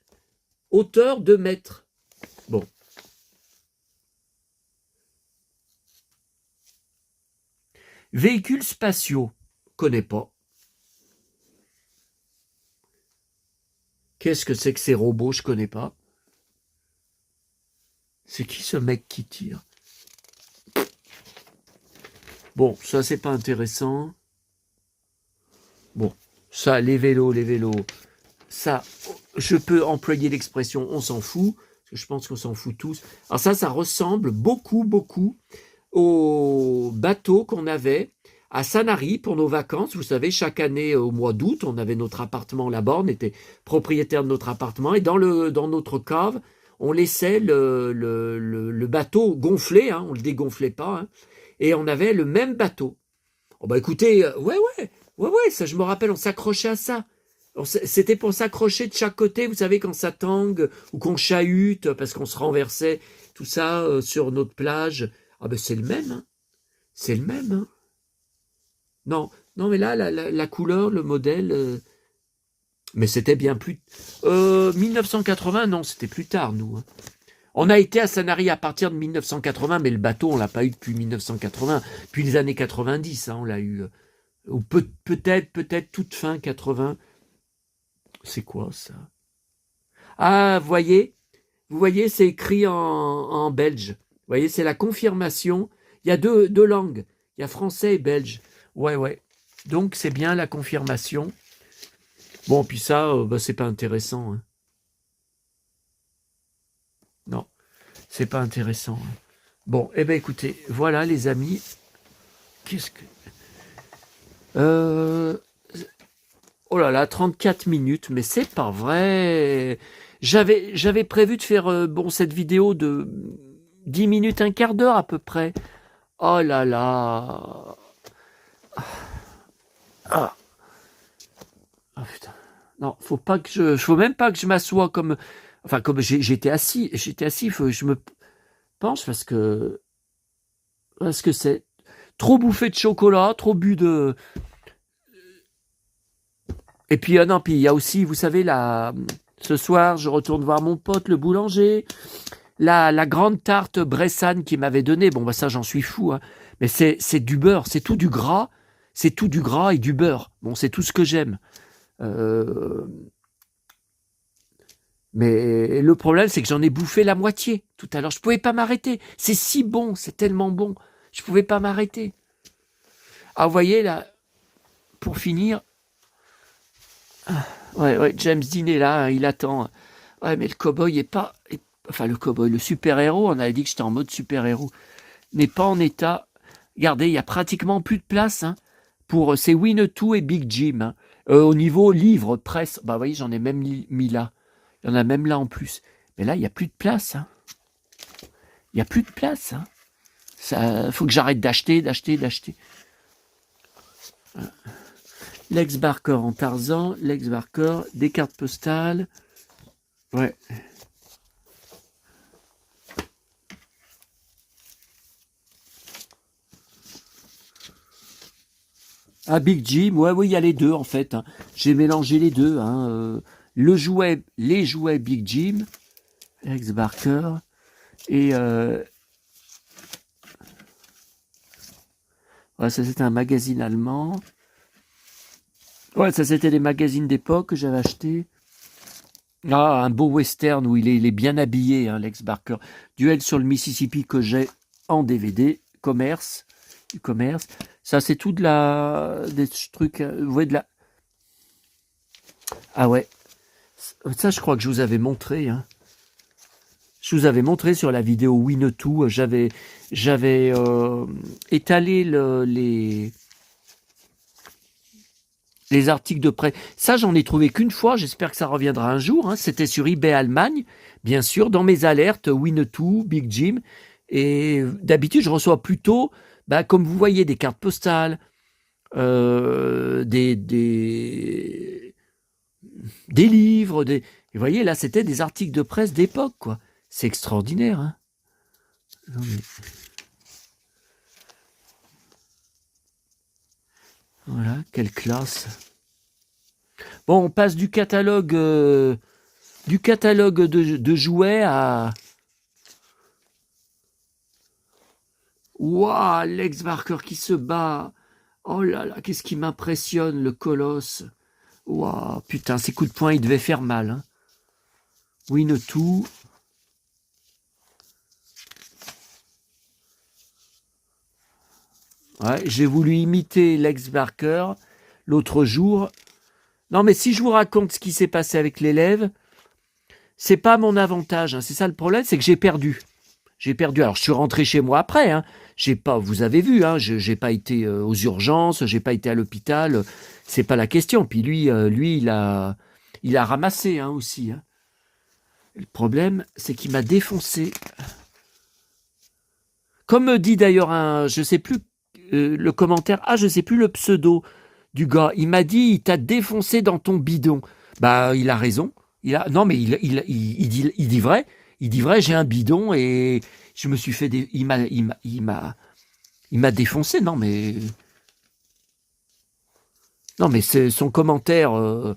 hauteur 2 mètres. Bon. Véhicules spatiaux. Connais pas. Qu'est-ce que c'est que ces robots? Je connais pas. C'est qui ce mec qui tire? Bon, ça c'est pas intéressant. Bon, ça, les vélos, ça, je peux employer l'expression on s'en fout, parce que je pense qu'on s'en fout tous. Alors ça ressemble beaucoup au bateau qu'on avait à Sanary pour nos vacances. Vous savez, chaque année au mois d'août, on avait notre appartement là-bas, on était propriétaire de notre appartement, et dans notre cave, on laissait le bateau gonflé, hein, on le dégonflait pas, hein, et on avait le même bateau. Oh bah écoutez, ouais, ça je me rappelle, on s'accrochait à ça. C'était pour s'accrocher de chaque côté, vous savez, quand ça tangue ou qu'on chahute parce qu'on se renversait, tout ça sur notre plage. Ah ben c'est le même, hein. C'est le même, hein. Non, non, mais là, la couleur, le modèle, mais c'était bien plus... 1980, non, c'était plus tard, nous, hein. On a été à Sanary à partir de 1980, mais le bateau, on l'a pas eu depuis 1980. Puis les années 90, hein, on l'a eu... Ou peut-être toute fin 80. C'est quoi ça? Ah, vous voyez, c'est écrit en belge. Vous voyez, c'est la confirmation. Il y a deux langues. Il y a français et belge. Ouais. Donc, c'est bien la confirmation. Bon, puis ça, bah, c'est pas intéressant, hein. Non, c'est pas intéressant, hein. Bon, eh bien, écoutez, voilà, les amis. Qu'est-ce que... Euh, oh là là, 34 minutes, mais c'est pas vrai. J'avais prévu de faire bon cette vidéo de 10 minutes, un quart d'heure à peu près. Oh là là. Ah, ah, putain. Non, faut même pas que je m'assoie comme, enfin comme j'étais assis, faut que je me penche parce que c'est trop bouffé de chocolat, trop bu de. Et puis non, puis il y a aussi, vous savez, ce soir, je retourne voir mon pote le boulanger. La grande tarte Bressane qu'il m'avait donnée, bon bah ça j'en suis fou, hein. Mais c'est du beurre, c'est tout du gras, et du beurre. Bon, c'est tout ce que j'aime. Euh, Mais le problème, c'est que j'en ai bouffé la moitié tout à l'heure. Je pouvais pas m'arrêter. C'est si bon, c'est tellement bon. Je pouvais pas m'arrêter. Ah, vous voyez là, pour finir, ouais, James Dean est là, hein, il attend. Ouais, mais le cowboy est pas, enfin le cowboy, le super-héros, on avait dit que j'étais en mode super-héros, n'est pas en état. Regardez, il y a pratiquement plus de place, hein, pour c'est Winnetou et Big Jim, hein. Au niveau livre, presse, bah vous voyez, j'en ai même mis là. Il y en a même là en plus. Mais là, il n'y a plus de place, hein. Il n'y a plus de place, hein. Ça, faut que j'arrête d'acheter. Lex Barker en Tarzan, Lex Barker, des cartes postales. Ouais. Ah, Big Jim, ouais, oui, il y a les deux en fait, hein. J'ai mélangé les deux, hein. Les jouets Big Jim, Lex Barker, et ouais, ça c'était un magazine allemand. Ouais, ça c'était des magazines d'époque que j'avais acheté. Ah, un beau western où il est bien habillé, hein, Lex Barker. Duel sur le Mississippi que j'ai en DVD, commerce. Ça c'est tout des trucs, vous voyez de la. Ah ouais, ça je crois que je vous avais montré, hein. Je vous avais montré sur la vidéo Winnetou, j'avais étalé les articles de presse. Ça, j'en ai trouvé qu'une fois, j'espère que ça reviendra un jour, hein. C'était sur eBay Allemagne, bien sûr, dans mes alertes, Winnetou, Big Jim. Et d'habitude, je reçois plutôt, bah, comme vous voyez, des cartes postales, des livres. Et vous voyez, là, c'était des articles de presse d'époque, quoi. C'est extraordinaire, hein. Non, mais... Voilà, quelle classe. Bon, on passe du catalogue de jouets à... Waouh, Lex Barker qui se bat. Oh là là, qu'est-ce qui m'impressionne, le colosse. Waouh, putain, ces coups de poing, ils devaient faire mal, hein. Winnetou. Ouais, j'ai voulu imiter Lex Barker l'autre jour. Non, mais si je vous raconte ce qui s'est passé avec l'élève, c'est pas mon avantage, hein. C'est ça le problème, c'est que j'ai perdu. Alors, je suis rentré chez moi après, hein. J'ai pas, vous avez vu, hein, j'ai pas été aux urgences, j'ai pas été à l'hôpital. C'est pas la question. Puis lui, il a ramassé, hein, aussi, hein. Le problème, c'est qu'il m'a défoncé. Comme me dit d'ailleurs je sais plus le commentaire, je sais plus le pseudo du gars. Il m'a dit, il t'a défoncé dans ton bidon. Bah, il a raison. Non, mais il dit vrai. Il dit vrai, j'ai un bidon et je me suis fait il m'a défoncé. Non, mais c'est son commentaire.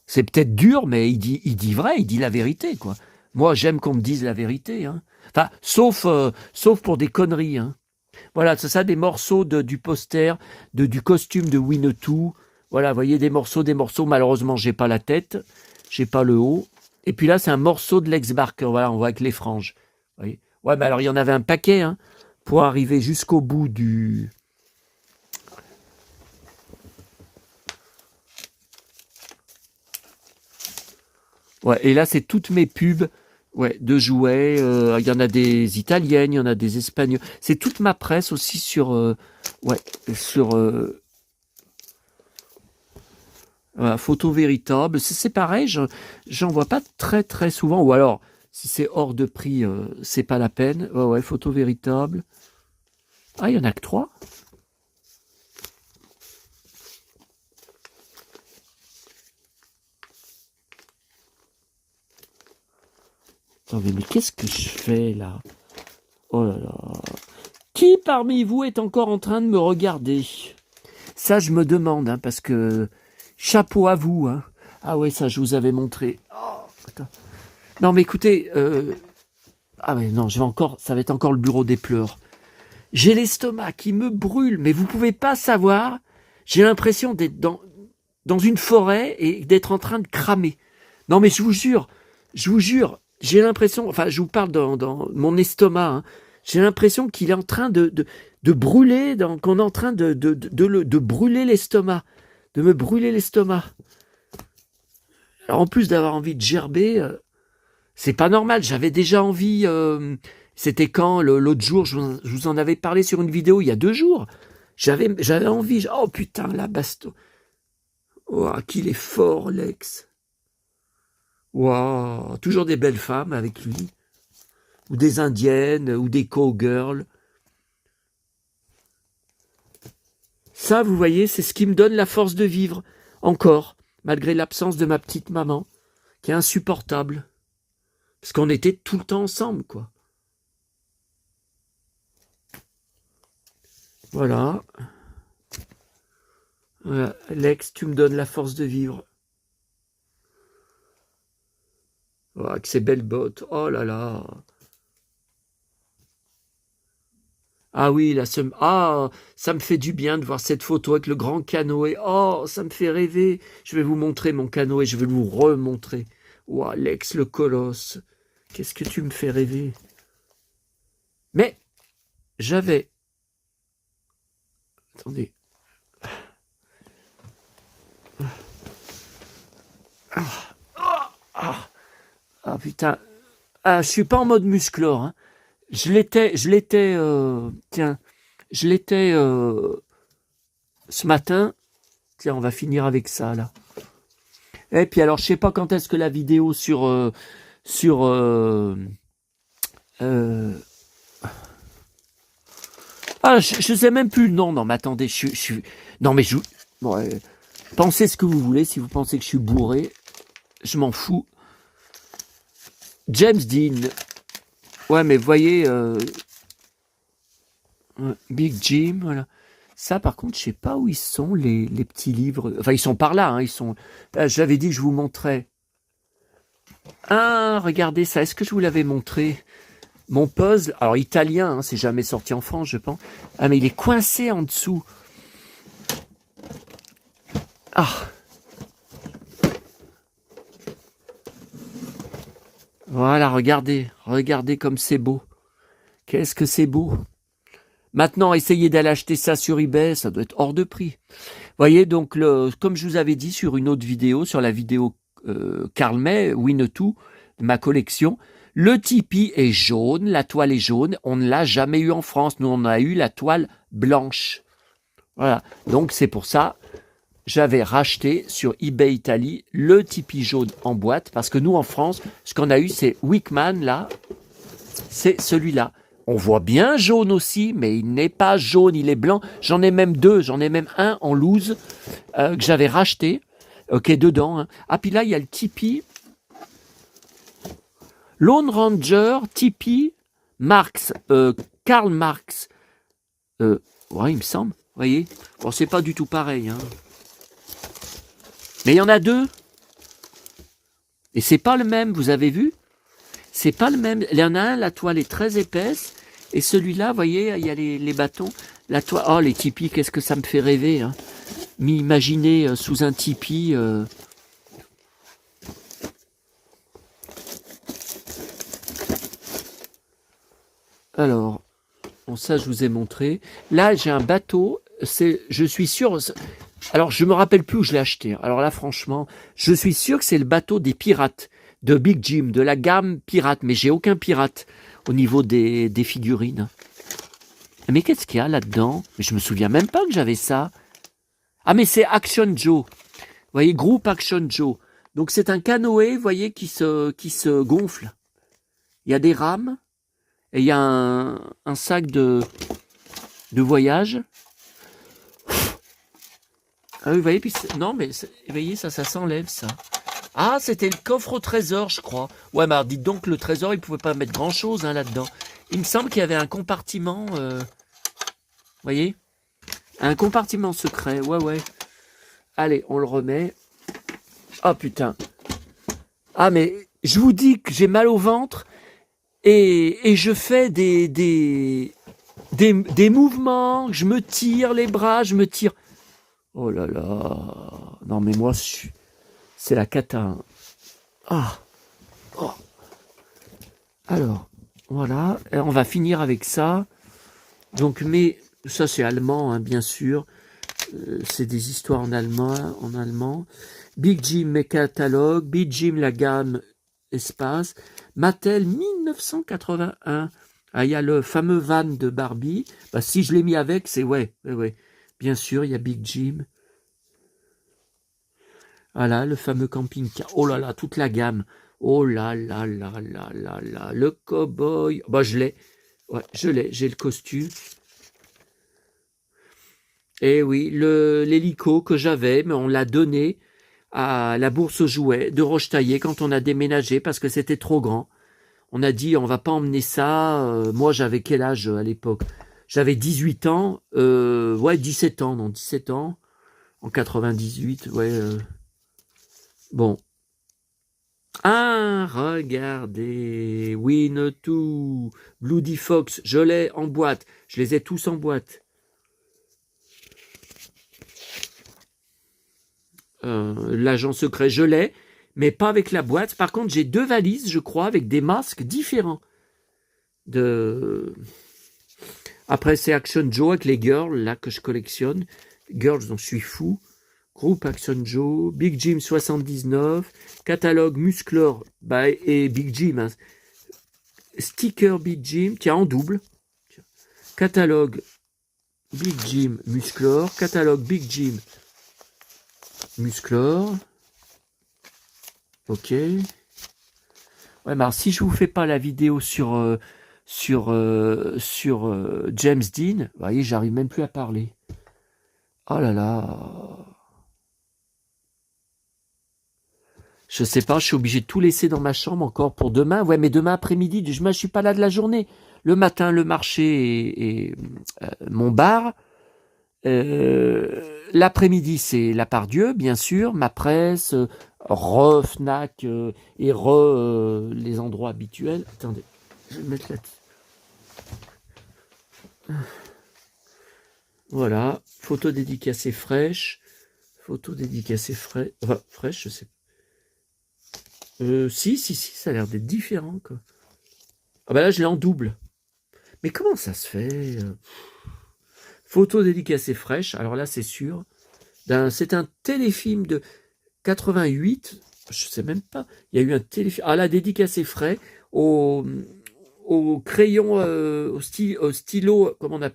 C'est peut-être dur, mais il dit vrai, il dit la vérité, quoi. Moi, j'aime qu'on me dise la vérité, hein. Enfin, sauf pour des conneries, hein. Voilà, c'est ça, des morceaux du poster, du costume de Winnetou. Voilà, vous voyez, des morceaux. Malheureusement, j'ai pas la tête, j'ai pas le haut. Et puis là, c'est un morceau de Lex Barker. Voilà, on voit avec les franges. Vous voyez. Ouais, mais alors il y en avait un paquet, hein, pour arriver jusqu'au bout du. Ouais, et là, c'est toutes mes pubs. Ouais, de jouets. Il y en a des italiennes, il y en a des espagnols. C'est toute ma presse aussi sur Ouais, sur voilà, photo véritable. C'est pareil, j'en vois pas très très souvent. Ou alors, si c'est hors de prix, c'est pas la peine. Ouais, ouais, photo véritable. Ah, il y en a que 3. Attendez, mais qu'est-ce que je fais là? Oh là là. Qui parmi vous est encore en train de me regarder? Ça, je me demande, hein, parce que chapeau à vous. Hein. Ah ouais, ça, je vous avais montré. Oh, putain. Non, mais écoutez, ah mais non, ça va être encore le bureau des pleurs. J'ai l'estomac qui me brûle, mais vous pouvez pas savoir. J'ai l'impression d'être dans une forêt et d'être en train de cramer. Non, mais je vous jure, j'ai l'impression, enfin, je vous parle dans mon estomac, hein, j'ai l'impression qu'il est en train de brûler, qu'on est en train de brûler l'estomac, de me brûler l'estomac. Alors, en plus d'avoir envie de gerber, c'est pas normal, j'avais déjà envie, c'était quand, l'autre jour, je vous en avais parlé sur une vidéo il y a 2 jours, j'avais envie, oh putain, la baston. Oh, qu'il est fort, Lex. Wow, toujours des belles femmes avec lui. Ou des indiennes, ou des cowgirls. Ça, vous voyez, c'est ce qui me donne la force de vivre. Encore, malgré l'absence de ma petite maman, qui est insupportable. Parce qu'on était tout le temps ensemble, quoi. Voilà. Voilà. Lex, tu me donnes la force de vivre. Oh, avec ces belles bottes. Oh là là. Ah oui, ça me fait du bien de voir cette photo avec le grand canoë. Oh, ça me fait rêver. Je vais vous montrer mon canoë, je vais vous remontrer. Oh, Lex le colosse. Qu'est-ce que tu me fais rêver. Mais, j'avais... Attendez. Ah putain. Ah, je suis pas en mode musclore. Hein. Je l'étais, tiens, je l'étais ce matin. Tiens, on va finir avec ça, là. Et puis alors, je sais pas quand est-ce que la vidéo ah, je sais même plus le nom. Non, mais attendez, non, mais bon, pensez ce que vous voulez. Si vous pensez que je suis bourré, je m'en fous. James Dean. Ouais, mais vous voyez, Big Jim, voilà. Ça, par contre, je sais pas où ils sont, les petits livres. Enfin, ils sont par là, hein, ils sont... J'avais dit que je vous montrais. Ah, regardez ça, est-ce que je vous l'avais montré? Mon puzzle, alors italien, hein, c'est jamais sorti en France, je pense. Ah, mais il est coincé en dessous. Ah. Voilà, regardez comme c'est beau. Qu'est-ce que c'est beau. Maintenant, essayez d'aller acheter ça sur eBay, ça doit être hors de prix. Vous voyez, donc, comme je vous avais dit sur une autre vidéo, sur la vidéo Karl May, Winnetou, de ma collection, le Tipeee est jaune, la toile est jaune, on ne l'a jamais eu en France, nous on a eu la toile blanche. Voilà, donc c'est pour ça, j'avais racheté sur eBay Italie le Tipeee jaune en boîte, parce que nous en France, ce qu'on a eu c'est Wickman, là, c'est celui-là. On voit bien jaune aussi, mais il n'est pas jaune, il est blanc. J'en ai même 2, j'en ai même un en loose que j'avais racheté, qui est dedans. Hein. Ah, puis là, il y a le Tipeee. Lone Ranger, Tipeee, Marx, Karl Marx. Ouais, il me semble, vous voyez. Bon, c'est pas du tout pareil. Hein. Mais il y en a 2. Et c'est pas le même, vous avez vu? C'est pas le même. Il y en a un, la toile est très épaisse. Et celui-là, vous voyez, il y a les bâtons. La toile. Oh, les tipis, qu'est-ce que ça me fait rêver. Hein. M'imaginer sous un tipi. Alors, bon, ça, je vous ai montré. Là, j'ai un bateau. Je suis sûr. Alors, je me rappelle plus où je l'ai acheté. Alors là, franchement, je suis sûr que c'est le bateau des pirates. De Big Jim, de la gamme pirate, mais j'ai aucun pirate au niveau des figurines. Mais qu'est-ce qu'il y a là-dedans? Mais je me souviens même pas que j'avais ça. Ah, mais c'est Action Joe. Vous voyez, groupe Action Joe. Donc c'est un canoë, vous voyez, qui se gonfle. Il y a des rames et il y a un sac de voyage. Ah oui, vous voyez, puis non, mais vous voyez, ça s'enlève, ça. Ah, c'était le coffre au trésor, je crois. Ouais, mais alors, dites donc, le trésor, il pouvait pas mettre grand-chose hein, là-dedans. Il me semble qu'il y avait un compartiment, vous voyez, un compartiment secret, ouais. Allez, on le remet. Oh, putain. Ah, mais je vous dis que j'ai mal au ventre et je fais des mouvements, je me tire les bras, je me tire. Oh là là. Non, mais moi, c'est la cata. Hein. Ah. Oh. Alors, voilà. Et on va finir avec ça. Donc, mais ça, c'est allemand, hein, bien sûr. C'est des histoires en allemand. Big Jim, mes catalogues. Big Jim, la gamme espace. Mattel, 1981. Ah, il y a le fameux van de Barbie. Bah, si je l'ai mis avec, c'est ouais. Bien sûr, il y a Big Jim. Voilà, le fameux camping-car. Oh là là, toute la gamme. Oh là là là là là là. Le cow-boy. Bah, je l'ai. Ouais, je l'ai. J'ai le costume. Et oui, l'hélico que j'avais, mais on l'a donné à la bourse aux jouets de Rochetaillé quand on a déménagé parce que c'était trop grand. On a dit, on va pas emmener ça. Moi, j'avais quel âge à l'époque? J'avais 18 ans. 17 ans, non, 17 ans. En 98, ouais. Bon. Ah, regardez. Winnetou, Bloody Fox, je l'ai en boîte. Je les ai tous en boîte. L'agent secret, je l'ai, mais pas avec la boîte. Par contre, j'ai 2 valises, je crois, avec des masques différents. Après, c'est Action Joe avec les girls, là, que je collectionne. Girls, dont je suis fou. Groupe Action Joe, Big Jim 79, catalogue Musclor et Big Jim. Hein. Sticker Big Jim, tiens, en double. Catalogue Big Jim Musclor, catalogue Big Jim Musclor. Ok. Ouais, mais alors si je vous fais pas la vidéo sur James Dean, vous voyez, j'arrive même plus à parler. Oh là là. Je sais pas, je suis obligé de tout laisser dans ma chambre encore pour demain. Ouais, mais demain après-midi, je suis pas là de la journée. Le matin, le marché et mon bar. L'après-midi, c'est la Pardieu, bien sûr, ma presse, Fnac et les endroits habituels. Attendez, je vais me mettre là-dessus. Voilà, photo dédicacée fraîche. Photo dédicacée fraîche. Enfin, fraîche, je sais pas. Si, ça a l'air d'être différent, quoi. Ah bah là, je l'ai en double. Mais comment ça se fait Photo dédicacée fraîche, alors là, c'est sûr. C'est un téléfilm de 88, je sais même pas. Il y a eu un téléfilm. Ah, la dédicacée frais au crayon, au stylo, comment on a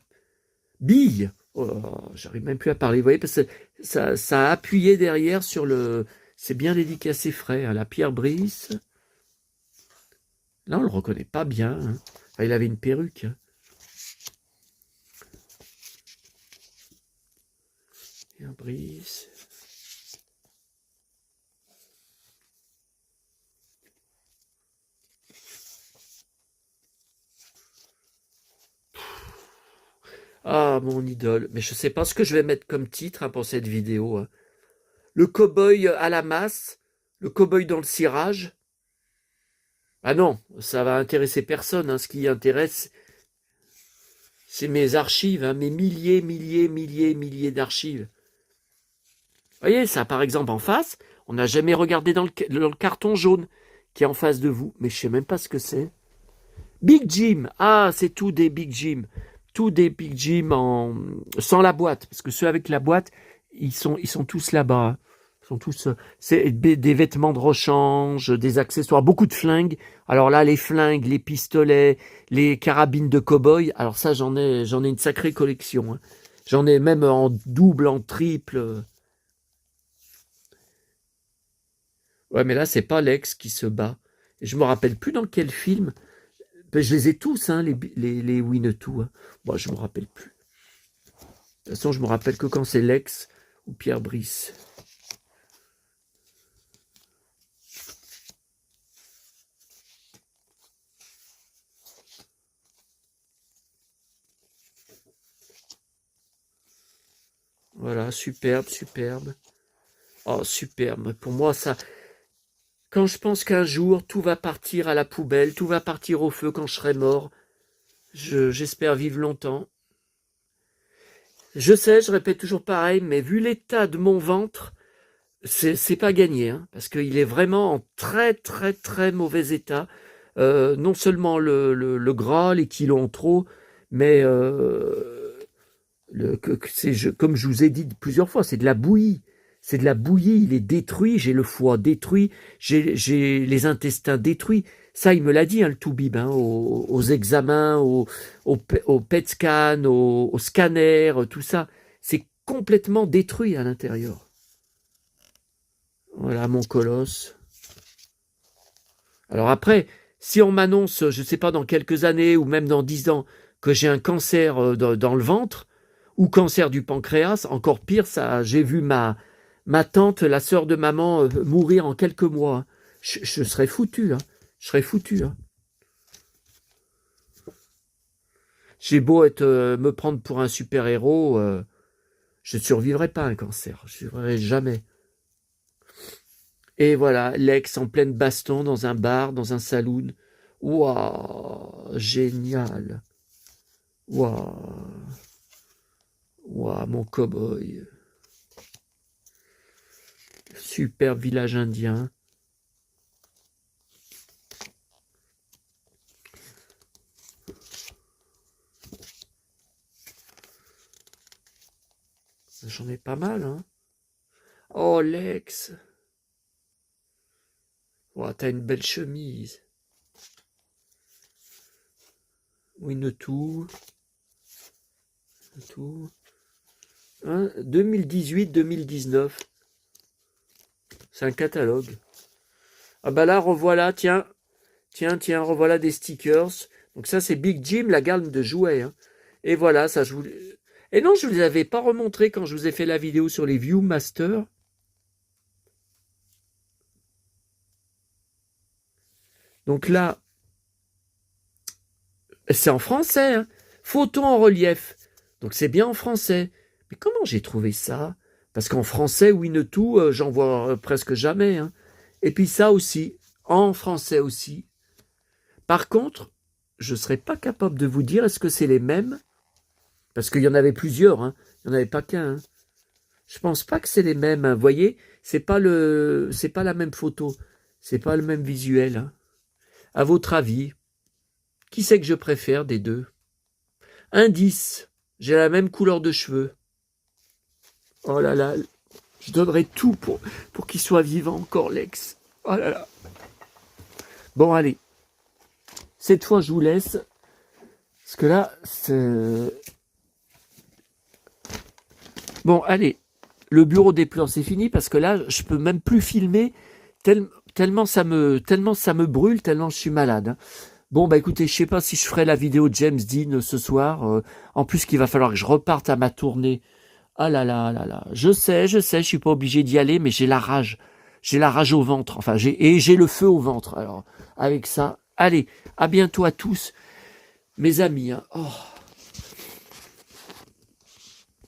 bille. Oh, j'arrive même plus à parler. Vous voyez, parce que ça a appuyé derrière sur le. C'est bien dédicacé frais. Hein, la Pierre Brice. Là, on le reconnaît pas bien. Hein. Enfin, il avait une perruque. Hein. Pierre Brice. Ah, mon idole. Mais je sais pas ce que je vais mettre comme titre hein, pour cette vidéo. Hein. Le cow-boy à la masse. Le cow-boy dans le cirage. Ah non, ça va intéresser personne. Hein. Ce qui intéresse, c'est mes archives. Hein, mes milliers d'archives. Vous voyez, ça par exemple en face, on n'a jamais regardé dans le carton jaune qui est en face de vous. Mais je sais même pas ce que c'est. Big Jim. Ah, c'est tout des Big Jim. Tout des Big Jim sans la boîte. Parce que ceux avec la boîte, ils sont tous là-bas. sont tous, c'est des vêtements de rechange, des accessoires, beaucoup de flingues. Alors là, les flingues, les pistolets, les carabines de cow-boy. Alors ça, j'en ai une sacrée collection, hein. J'en ai même en double, en triple. Ouais, mais là, c'est pas Lex qui se bat. Et je me rappelle plus dans quel film. Ben, je les ai tous, hein, les Winnetou, hein. Bon, je me rappelle plus. De toute façon, je me rappelle que quand c'est Lex ou Pierre Brice. Voilà, superbe, superbe. Oh, superbe. Pour moi, ça... Quand je pense qu'un jour, tout va partir à la poubelle, tout va partir au feu quand je serai mort, j'espère vivre longtemps. Je sais, je répète toujours pareil, mais vu l'état de mon ventre, c'est pas gagné, hein, parce qu'il est vraiment en très très très mauvais état. Non seulement le gras, les kilos en trop, mais comme je vous ai dit plusieurs fois, c'est de la bouillie. C'est de la bouillie, il est détruit, j'ai le foie détruit, j'ai les intestins détruits. Ça, il me l'a dit, hein, le toubib, hein, aux examens, au PET scan, au scanner, tout ça. C'est complètement détruit à l'intérieur. Voilà, mon colosse. Alors après, si on m'annonce, je ne sais pas, dans quelques années, ou même dans 10 ans, que j'ai un cancer dans le ventre, ou cancer du pancréas, encore pire, ça, j'ai vu ma tante, la sœur de maman, mourir en quelques mois. Je serais foutu, hein. Je serais foutu, hein. J'ai beau me prendre pour un super-héros, je ne survivrai pas à un cancer. Je ne survivrai jamais. Et voilà, Lex en pleine baston dans un bar, dans un saloon. Waouh, génial. Waouh. Waouh, mon cow-boy. Superbe village indien. J'en ai pas mal, hein. Oh, Lex. Oh, t'as une belle chemise. Winnetou. Tout. Hein, 2018-2019. C'est un catalogue. Ah bah là, revoilà, tiens, revoilà des stickers. Donc ça, c'est Big Jim, la gamme de jouets, hein. Et voilà, ça, je vous... Et non, je ne vous les avais pas remontré quand je vous ai fait la vidéo sur les Viewmaster. Donc là, c'est en français, hein. Photo en relief. Donc c'est bien en français. Mais comment j'ai trouvé ça? Parce qu'en français, Winnetou, j'en vois presque jamais, hein. Et puis ça aussi, en français aussi. Par contre, je ne serais pas capable de vous dire est-ce que c'est les mêmes. Parce qu'il y en avait plusieurs, hein. Il n'y en avait pas qu'un, hein. Je pense pas que c'est les mêmes, hein. Vous voyez, c'est pas la même photo. C'est pas le même visuel, hein. À votre avis, qui c'est que je préfère des deux? Indice, j'ai la même couleur de cheveux. Oh là là, je donnerais tout pour qu'il soit vivant encore, Lex. Oh là là. Bon, allez. Cette fois, je vous laisse. Parce que là, c'est... Bon, allez. Le bureau des pleurs, c'est fini. Parce que là, je peux même plus filmer. Tellement ça me brûle, tellement je suis malade, hein. Bon, bah écoutez, je sais pas si je ferai la vidéo de James Dean ce soir. En plus, qu'il va falloir que je reparte à ma tournée. Ah là là là là. Je sais, je suis pas obligé d'y aller, mais j'ai la rage. J'ai la rage au ventre. Enfin, j'ai le feu au ventre. Alors, avec ça, allez, à bientôt à tous, mes amis, hein. Oh.